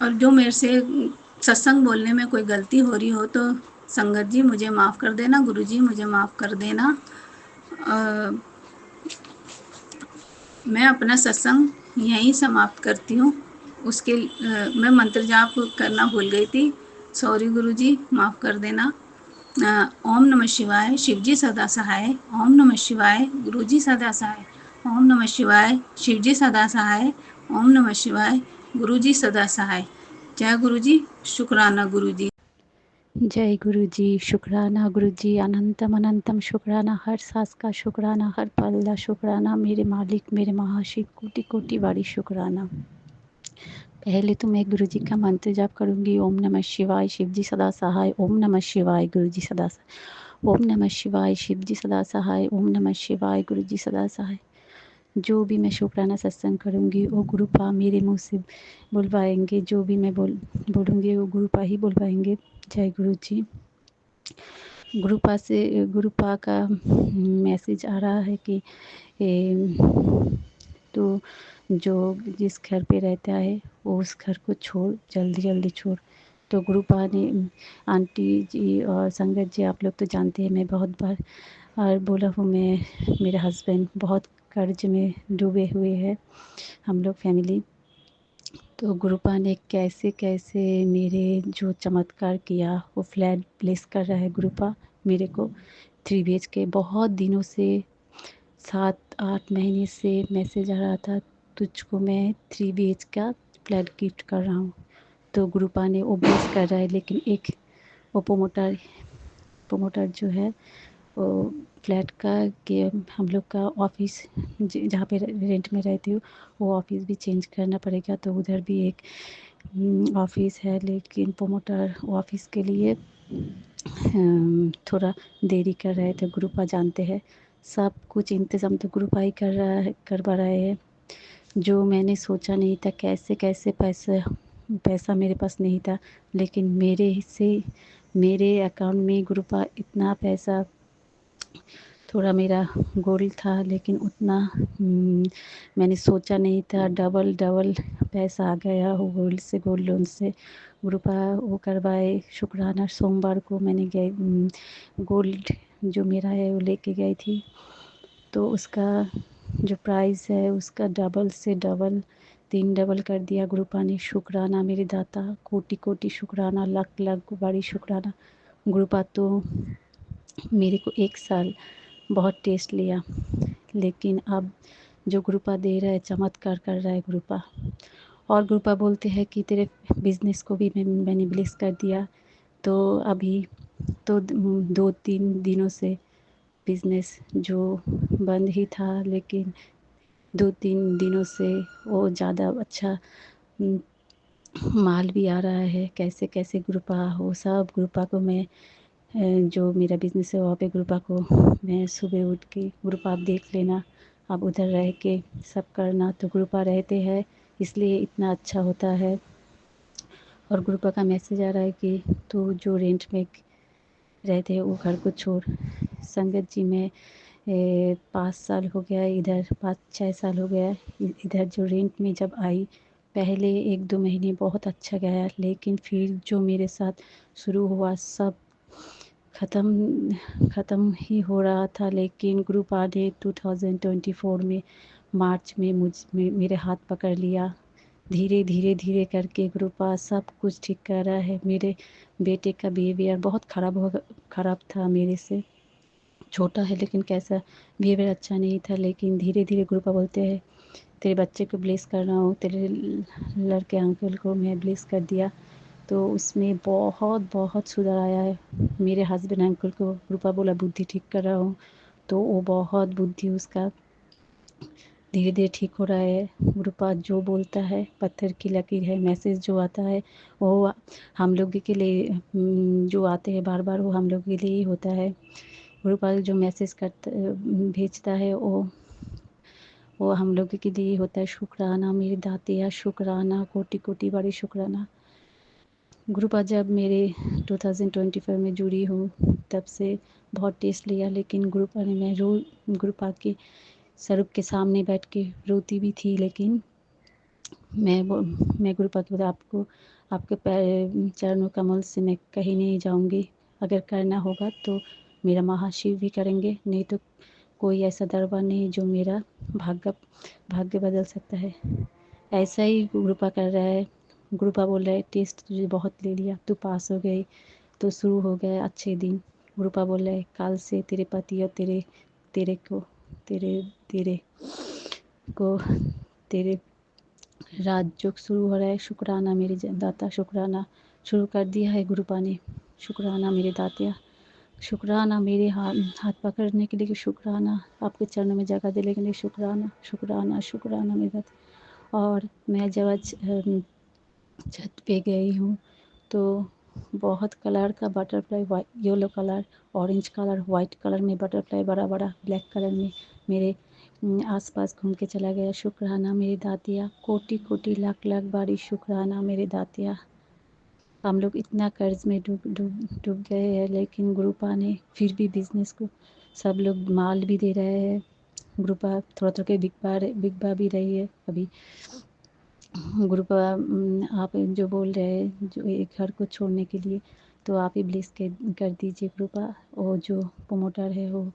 और जो मेरे से सत्संग बोलने में कोई गलती हो रही हो तो संगत जी मुझे माफ़ कर देना, गुरुजी मुझे माफ़ कर देना। मैं अपना सत्संग यहीं समाप्त करती हूँ। मैं मंत्र जाप करना भूल गई थी, सॉरी गुरुजी, माफ़ कर देना। ओम नमः शिवाय, शिवजी सदा सहाय। ओम नमः शिवाय, गुरुजी सदा सहाय। ओम नमः शिवाय, शिवजी सदा सहाय। ओम नमः शिवाय, गुरुजी सदा सहाय। जय गुरुजी, शुक्राना गुरुजी। जय गुरु जी, शुक्राना गुरु जी, अनंतम अनंतम शुक्राना, हर सांस का शुक्राना, हर पल का शुक्राना, मेरे मालिक, मेरे महाशिव, कोटि कोटि बारी शुक्राना। पहले तो मैं गुरु जी का मंत्र जाप करूँगी। ओम नमः शिवाय, शिव जी सदा सहाय। ओम नमः शिवाय, गुरु जी सदा सहाय। ओम नमः शिवाय, शिव जी सदा सहाय। ओम नमः शिवाय, गुरु जी सदा सहाय। जो भी मैं शुक्राना सत्संग करूँगी वो गुरुपा मेरे मुँह से बुलवाएंगे, जो भी मैं बोलूँगी वो गुरुपा ही बुलवाएंगे। जय गुरु जी। गुरुपा का मैसेज आ रहा है कि तो जो जिस घर पे रहता है वो उस घर को छोड़, जल्दी जल्दी छोड़। तो गुरुपा ने, आंटी जी और संगत जी आप लोग तो जानते हैं, मैं बहुत बार और बोला हूँ, मेरे हस्बैंड बहुत कर्ज में डूबे हुए हैं, हम लोग फैमिली। तो गुरुपा ने कैसे कैसे मेरे जो चमत्कार किया, वो फ्लैट प्लेस कर रहा है गुरुपा मेरे को 3 BHK। बहुत दिनों से 7-8 महीने से मैसेज आ रहा था, तुझको मैं 3 BHK का फ्लैट गिफ्ट कर रहा हूँ। तो गुरुपा ने वो ब्लेस कर रहा है, लेकिन एक वो प्रोमोटर जो है वो फ्लैट का कि हम लोग का ऑफिस जहाँ पे रेंट में रहती हूँ वो ऑफिस भी चेंज करना पड़ेगा। तो उधर भी एक ऑफिस है, लेकिन प्रोमोटर ऑफिस के लिए थोड़ा देरी कर रहे थे। गुरुपा जानते हैं सब कुछ इंतज़ाम तो ग्रुप ही करवा रहे हैं। जो मैंने सोचा नहीं था, कैसे कैसे पैसा मेरे पास नहीं था, लेकिन मेरे अकाउंट में ग्रुपा इतना पैसा, थोड़ा मेरा गोल्ड था लेकिन उतना मैंने सोचा नहीं था, डबल डबल पैसा आ गया हो गोल्ड लोन से। ग्रुपा वो करवाए, शुक्राना सोमवार को मैंने गए गोल्ड जो मेरा है वो लेके गई थी, तो उसका जो प्राइस है उसका डबल से डबल 3 डबल कर दिया ग्रुपा ने। शुक्राना मेरे दाता, कोटि कोटि शुक्राना, लाख लाख बड़ी शुक्राना। ग्रुपा तो मेरे को 1 साल बहुत टेस्ट लिया, लेकिन अब जो ग्रुपा दे रहा है, चमत्कार कर रहा है ग्रुपा। और ग्रुपा बोलते हैं कि तेरे बिज़नेस को भी मैंने ब्लेस कर दिया, तो अभी तो 2-3 दिनों से बिज़नेस जो बंद ही था, लेकिन 2-3 दिनों से वो ज़्यादा अच्छा माल भी आ रहा है। कैसे कैसे ग्रुपा हो, सब ग्रुपा को मैं जो मेरा बिज़नेस है वहाँ पे ग्रुपा को मैं सुबह उठ के, ग्रुपा आप देख लेना, आप उधर रह के सब करना, तो ग्रुपा रहते हैं इसलिए इतना अच्छा होता है। और ग्रुपा का मैसेज आ रहा है कि तू जो रेंट में रहते हैं वो घर को छोड़। संगत जी में 5 साल हो गया इधर, 5-6 साल हो गया इधर जो रेंट में जब आई, पहले 1-2 महीने बहुत अच्छा गया, लेकिन फिर जो मेरे साथ शुरू हुआ सब ख़त्म ही हो रहा था। लेकिन ग्रुप ने 2024 में मार्च में मेरे हाथ पकड़ लिया। धीरे धीरे धीरे करके ग्रुपा सब कुछ ठीक कर रहा है। मेरे बेटे का बिहेवियर बहुत ख़राब था मेरे से, छोटा है लेकिन कैसा बिहेवियर अच्छा नहीं था, लेकिन धीरे धीरे ग्रुपा बोलते हैं तेरे बच्चे को ब्लेस कर रहा हूँ, तेरे लड़के अंकल को मैं ब्लेस कर दिया, तो उसमें बहुत बहुत सुधार आया है। मेरे हस्बैंड अंकल को रूपा बोला बुद्धि ठीक कर रहा हूँ, तो वो बहुत बुद्धि उसका धीरे धीरे ठीक हो रहा है। रूपा जो बोलता है पत्थर की लकीर है, मैसेज जो आता है वो हम लोग के लिए जो आते हैं बार बार वो हम लोग के लिए ही होता है। रूपा जो मैसेज करता भेजता है वो हम लोग के लिए होता है। शुक्राना मेरे दातिया, शुक्राना कोटि कोटि बड़ी शुक्राना। ग्रुपा जब मेरे 2025 में जुड़ी हूँ तब से बहुत टेस्ट लिया, लेकिन ग्रुपा ने ग्रुपा के स्वरूप के सामने बैठ के रोती भी थी, लेकिन मैं ग्रुपा के आपको आपके चरणों कमल से मैं कहीं नहीं जाऊँगी। अगर करना होगा तो मेरा महाशिव भी करेंगे, नहीं तो कोई ऐसा दरबार नहीं जो मेरा भाग्य बदल सकता है। ऐसा ही ग्रुपा कर रहा है। ग्रुपा बोल रहा है टेस्ट तुझे बहुत ले लिया, तू पास हो गई, तो शुरू हो गए अच्छे दिन। ग्रुपा बोल रहा है कल से तेरे पति और तेरे तेरे को तेरे राजयोग शुरू हो रहा है। शुक्राना मेरे दाता, शुक्राना शुरू कर दिया है ग्रुपा ने। शुक्राना मेरे दातिया, शुक्राना मेरे हाथ पकड़ने के लिए, शुक्राना आपके चरणों में जगह देने के लिए, शुक्राना शुक्राना शुक्राना मेरे दाता। और मैं जब छत पे गई हूँ तो बहुत कलर का butterfly, yellow colour, orange colour, white colour में बटरफ्लाई बड़ा बड़ा ब्लैक कलर में मेरे आसपास घूम के चला गया। शुक्राना मेरे दातिया, कोटि कोटि लाख लाख बारी शुक्राना मेरे दातिया। हम लोग इतना कर्ज में डूब गए हैं, लेकिन ग्रुपा ने फिर भी बिजनेस को सब लोग माल भी दे रहे हैं। ग्रुपा थोड़ा थोड़ा के बिकवा भी रही है अभी। ग्रुप आप जो बोल रहे हैं जो एक घर को छोड़ने के लिए, तो आप ही ब्लेस कर दीजिए ग्रुपा। और जो प्रमोटर है वो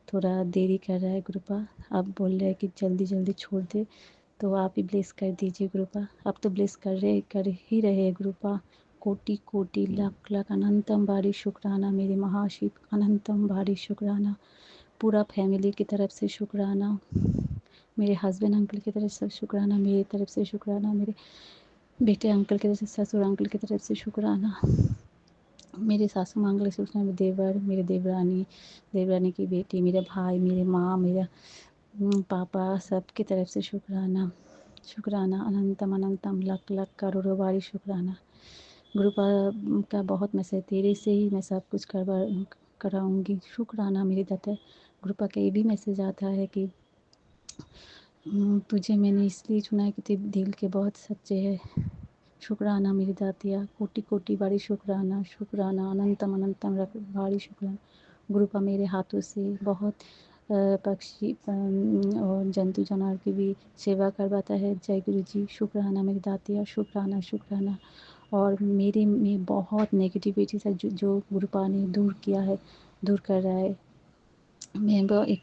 थोड़ा देरी कर रहा है ग्रुपा, आप बोल रहे हैं कि जल्दी जल्दी छोड़ दे, तो आप ही ब्लेस कर दीजिए ग्रुपा। आप तो ब्लेस कर ही रहे हैं ग्रुपा। कोटि कोटि लाख लाख अनंतम बारी शुक्राना मेरे महाशिव, अनंतम बारी शुक्राना। पूरा फैमिली की तरफ से शुक्राना, मेरे हस्बैंड अंकल की तरफ से शुक्राना, मेरी तरफ से शुक्राना, मेरे बेटे अंकल की तरफ से, ससुर अंकल की तरफ से शुक्राना, मेरे सासू माँ अंकल से शुक्राना, मेरे देवर, मेरे देवरानी की बेटी, मेरे भाई, मेरे माँ, मेरा पापा, सबकी तरफ से शुक्राना। शुक्राना अनंतम अनंतम लाख लाख करोड़ों बारी शुक्राना। ग्रुपा का बहुत मैसेज, तेरे से ही मैं सब कुछ कराऊंगी। शुक्राना मेरे दाता, गुरुपा का ये भी मैसेज आता है कि तुझे मैंने इसलिए चुना है कि तेरे दिल के बहुत सच्चे है। शुक्राना मेरी दातिया, कोटि कोटि बारी शुक्राना, शुक्राना अनंतम अनंतम बारी शुक्राना। गुरुपा मेरे हाथों से बहुत पक्षी और जंतु जानवर की भी सेवा करवाता है। जय गुरु जी, शुक्राना मेरी दातिया, शुक्राना शुक्राना। और मेरे में बहुत नेगेटिविटी था जो गुरुपा ने दूर किया है, दूर कर रहा है। मैं एक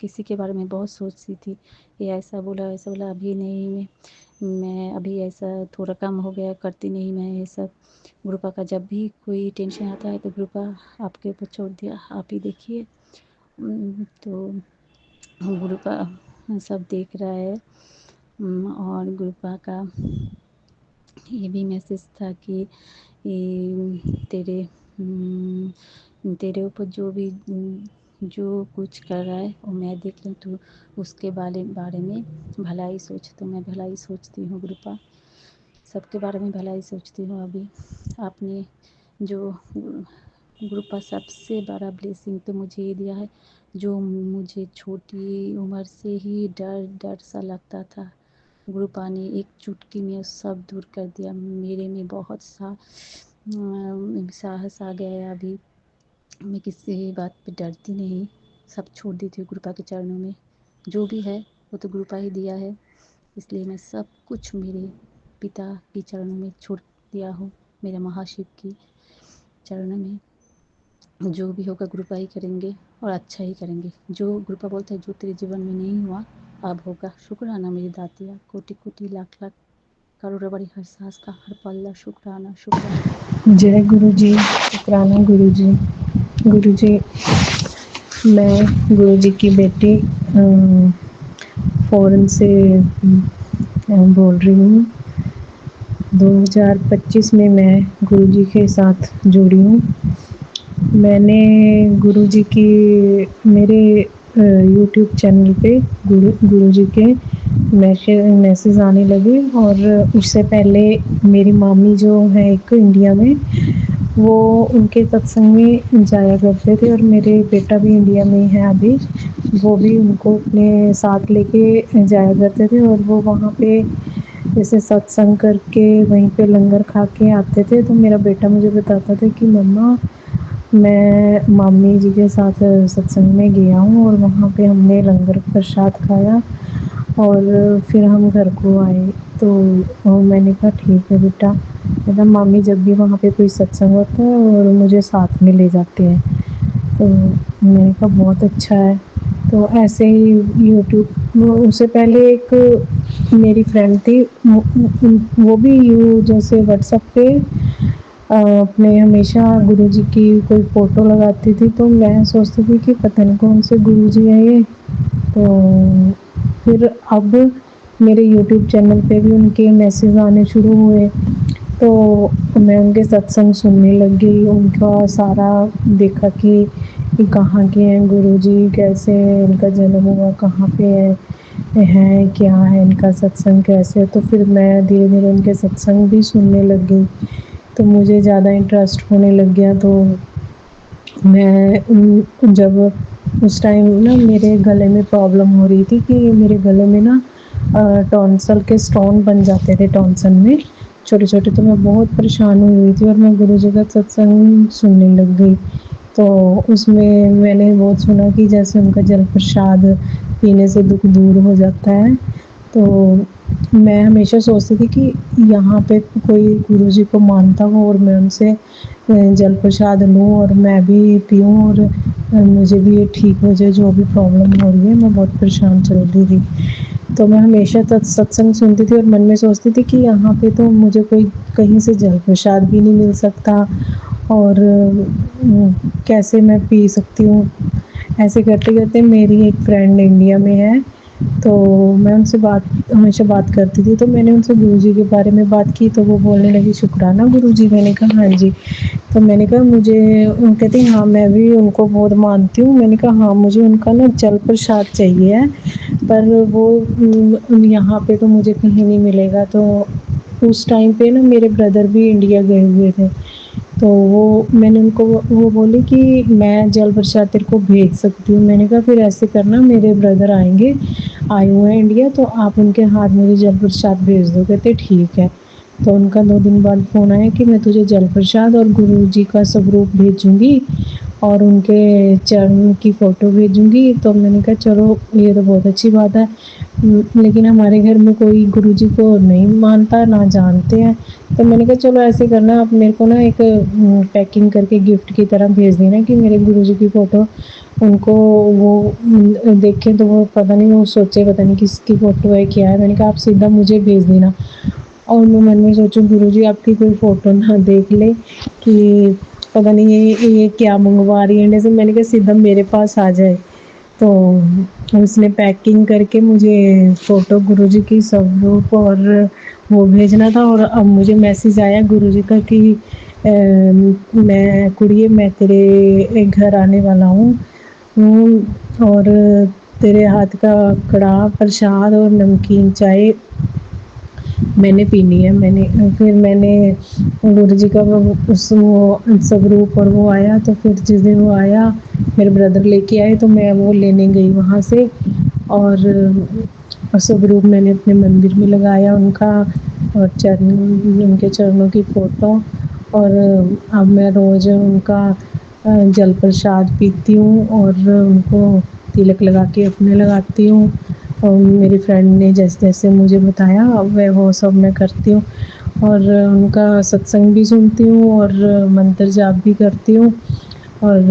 किसी के बारे में बहुत सोचती थी, ये ऐसा बोला वैसा बोला, अभी नहीं, मैं अभी ऐसा थोड़ा कम हो गया, करती नहीं मैं ये सब। गुरुपा का जब भी कोई टेंशन आता है तो गुरुपा आपके ऊपर छोड़ दिया, आप ही देखिए। तो गुरुपा सब देख रहा है। और गुरुपा का ये भी मैसेज था कि तेरे तेरे ऊपर जो कुछ कर रहा है वो मैं देख लूँ, तू उसके बारे में भलाई सोच। तो मैं भलाई सोचती हूँ गुरुपा, सबके बारे में भलाई सोचती हूँ। अभी आपने जो गुरुपा सबसे बड़ा ब्लेसिंग तो मुझे ये दिया है, जो मुझे छोटी उम्र से ही डर डर सा लगता था, गुरुपा ने एक चुटकी में सब दूर कर दिया। मेरे में बहुत साहस आ गया है अभी, मैं किसी बात पे डरती नहीं, सब छोड़ देती हूँ गुरुपा के चरणों में। जो भी है वो तो गुरुपा ही दिया है, इसलिए मैं सब कुछ मेरे पिता के चरणों में छोड़ दिया हूँ, मेरे महाशिव की चरणों में। जो भी होगा गुरुपा ही करेंगे और अच्छा ही करेंगे। जो गुरुपा बोलते हैं जो तेरे जीवन में नहीं हुआ अब होगा। शुक्राना मेरी दातिया, कोटि कोटि लाख लाख करोड़ बड़ी हर सांस का हर पल्ला शुक्राना शुक्राना। जय गुरु जी, शुक्राना गुरु जी। गुरु जी, मैं गुरु जी की बेटी फ़ॉरेन से बोल रही हूँ। 2025 में मैं गुरु जी के साथ जुड़ी हूँ। मैंने गुरु जी की मेरे यूट्यूब चैनल पे गुरु जी के मैसेज आने लगे, और उससे पहले मेरी मामी जो है एक इंडिया में, वो उनके सत्संग में जाया करते थे, और मेरे बेटा भी इंडिया में है अभी, वो भी उनको अपने साथ लेके जाया करते थे, और वो वहाँ पे जैसे सत्संग करके वहीं पे लंगर खा के आते थे। तो मेरा बेटा मुझे बताता था कि मम्मा, मैं मामी जी के साथ सत्संग में गया हूँ और वहाँ पे हमने लंगर प्रसाद खाया और फिर हम घर को आए। तो मैंने कहा ठीक है बेटा, मतलब मामी जब भी वहाँ पे कोई सत्संग होता है और मुझे साथ में ले जाते हैं। तो मैंने कहा बहुत अच्छा है। तो ऐसे ही यूट्यूब, उससे पहले एक मेरी फ्रेंड थी, वो भी जैसे व्हाट्सएप पे अपने हमेशा गुरुजी की कोई फ़ोटो लगाती थी, तो मैं सोचती थी कि पता नहीं कौन से गुरुजी हैं ये। तो फिर अब मेरे यूट्यूब चैनल पे भी उनके मैसेज आने शुरू हुए, तो मैं उनके सत्संग सुनने लग गई, उनका सारा देखा कि कहाँ के हैं गुरुजी, कैसे इनका जन्म हुआ, कहाँ पे है क्या है इनका सत्संग कैसे है। तो फिर मैं धीरे धीरे उनके सत्संग भी सुनने लग गई, तो मुझे ज़्यादा इंटरेस्ट होने लग गया। तो मैं जब उस टाइम ना मेरे गले में प्रॉब्लम हो रही थी कि मेरे गले में ना टॉन्सल के स्टोन बन जाते थे टॉन्सल में छोटे छोटे, तो मैं बहुत परेशान हुई थी और मैं गुरुजी का सत्संग सुनने लग गई। तो उसमें मैंने बहुत सुना कि जैसे उनका जल प्रसाद पीने से दुख दूर हो जाता है। तो मैं हमेशा सोचती थी कि यहाँ पे कोई गुरुजी को मानता हो और मैं उनसे जल प्रसाद लूँ और मैं भी पीऊँ और मुझे भी ये ठीक हो जाए, जो भी प्रॉब्लम हो रही है। मैं बहुत परेशान चल रही थी, तो मैं हमेशा सत्संग सुनती थी और मन में सोचती थी कि यहाँ पे तो मुझे कोई कहीं से जल प्रसाद भी नहीं मिल सकता, और कैसे मैं पी सकती हूँ। ऐसे करते करते मेरी एक फ्रेंड इंडिया में है, तो मैं उनसे हमेशा बात करती थी। तो मैंने उनसे गुरुजी के बारे में बात की, तो वो बोलने लगी शुक्राना गुरुजी। मैंने कहा हाँ जी। तो मैंने कहा मुझे, कहती हाँ मैं भी उनको बहुत मानती हूँ। मैंने कहा हाँ, मुझे उनका ना जल प्रसाद चाहिए है, पर वो यहाँ पे तो मुझे कहीं नहीं मिलेगा। तो उस टाइम पे ना मेरे ब्रदर भी इंडिया गए हुए थे, तो वो मैंने उनको वो बोली कि मैं जल प्रसाद तेरे को भेज सकती हूँ। मैंने कहा फिर ऐसे करना, मेरे ब्रदर आएंगे, आए हुए हैं इंडिया, तो आप उनके हाथ मुझे जल प्रसाद भेज दो। कहते ठीक है। तो उनका 2 दिन बाद फ़ोन आया कि मैं तुझे जल प्रसाद और गुरु जी का स्वरूप भेजूँगी और उनके चरण की फ़ोटो भेजूँगी। तो मैंने कहा चलो ये तो बहुत अच्छी बात है। लेकिन हमारे घर में कोई गुरु जी को नहीं मानता, ना जानते हैं। तो मैंने कहा चलो ऐसे करना, आप मेरे को ना एक पैकिंग करके गिफ्ट की तरह भेज देना कि मेरे गुरु जी की फ़ोटो उनको वो देखें तो वो पता नहीं, वो सोचे पता नहीं किसकी फ़ोटो है, क्या है। मैंने कहा आप सीधा मुझे भेज देना। और मैं मन में सोचूं गुरु जी आपकी कोई फ़ोटो ना देख ले कि पता नहीं ये क्या मंगवा रही है इंडिया से। मैंने कहा सीधा मेरे पास आ जाए। तो उसने पैकिंग करके मुझे फ़ोटो गुरुजी की स्वरूप और वो भेजना था। और अब मुझे मैसेज आया गुरुजी का कि मैं कुड़िए मैं तेरे घर आने वाला हूँ और तेरे हाथ का कड़ाह प्रसाद और नमकीन चाय मैंने पीनी है। मैंने गुरु जी का वो स्वरूप और वो आया। तो फिर जिस दिन वो आया मेरे ब्रदर लेके आए तो मैं वो लेने गई वहाँ से। और स्वरूप मैंने अपने मंदिर में लगाया उनका, और उनके चरणों की फ़ोटो। और अब मैं रोज़ उनका जल प्रसाद पीती हूँ और उनको तिलक लगा के अपने लगाती हूँ। और मेरी फ्रेंड ने जैसे जैसे मुझे बताया वह वो सब मैं करती हूँ। और उनका सत्संग भी सुनती हूँ और मंत्र जाप भी करती हूँ। और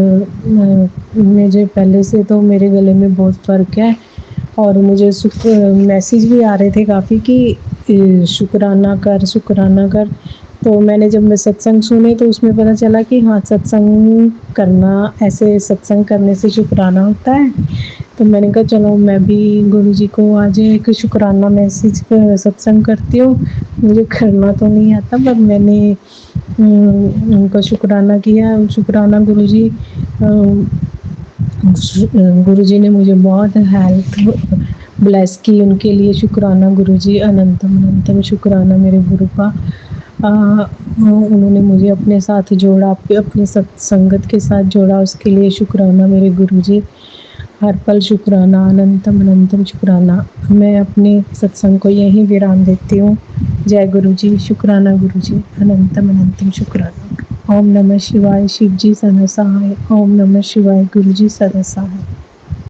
मुझे पहले से तो मेरे गले में बहुत फ़र्क है। और मुझे मैसेज भी आ रहे थे काफ़ी कि शुक्राना कर, शुक्राना कर। तो मैंने जब मैं सत्संग सुने तो उसमें पता चला कि हाँ सत्संग करना, ऐसे सत्संग करने से शुक्राना होता है। तो मैंने कहा चलो मैं भी गुरु जी को आज एक शुक्राना मैसेज सत्संग करती हूँ। मुझे करना तो नहीं आता पर मैंने उनका शुक्राना किया। शुक्राना गुरु जी, गुरु जी ने मुझे बहुत हेल्थ ब्लेस की, उनके लिए शुक्राना गुरु जी, अनंतम अनंतम शुक्राना मेरे गुरु का। उन्होंने मुझे अपने साथ जोड़ा, अपनी संगत के साथ जोड़ा, उसके लिए शुक्राना मेरे गुरु जी। हर पल शुक्राना, अनंतम अनंतम शुक्राना। मैं अपने सत्संग को यहीं विराम देती हूँ। जय गुरु जी, शुक्राना गुरु जी, अनंतम अनंतम शुक्राना। ओम नमः शिवाय, शिव जी सदा सहाय। ओम नमः शिवाय, गुरु जी सदा सहाय।